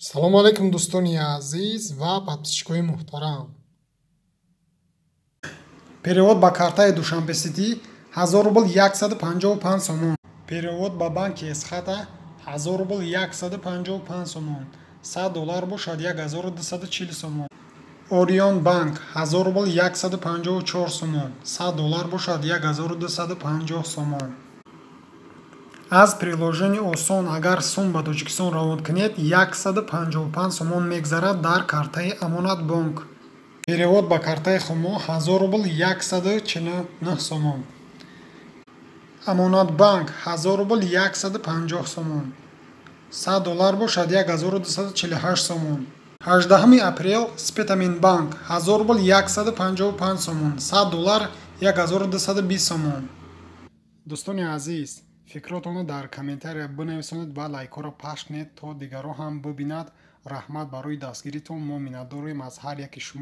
салому алайкум дӯстони азиз ва подписчикои муҳтарам. Перевод ба картаи Душанбеситӣ 1000 рубл 155 сомон. Перевод ба банки Эсхата 1000 рубл 155 сомон. $100 бошад 1240 сомон. Орион банк 1000 рубл 154 сомон. $100 бошад 1250 сомон. аз приложени осон агар сум ба Тоҷикистон равод кунед 155 сомон мегзарад дар картаи Амонат банк. Перевод ба картаи Хумо 1000 рубл 149 сомон. Амонат банк 1000 рубл 150 сомон. $100 бошад 1248 сомон. 18 апрел Спетамин банк 1000 рубл 155 сомон. $100 1220 сомон. дӯстони азиз, фикротонро дар комментария бинависонед ва лайкҳоро пахш кунед то дигарҳо ҳам бубинанд. раҳмат барои дастгиритон. мо миннатдорем аз ҳар яки шумо.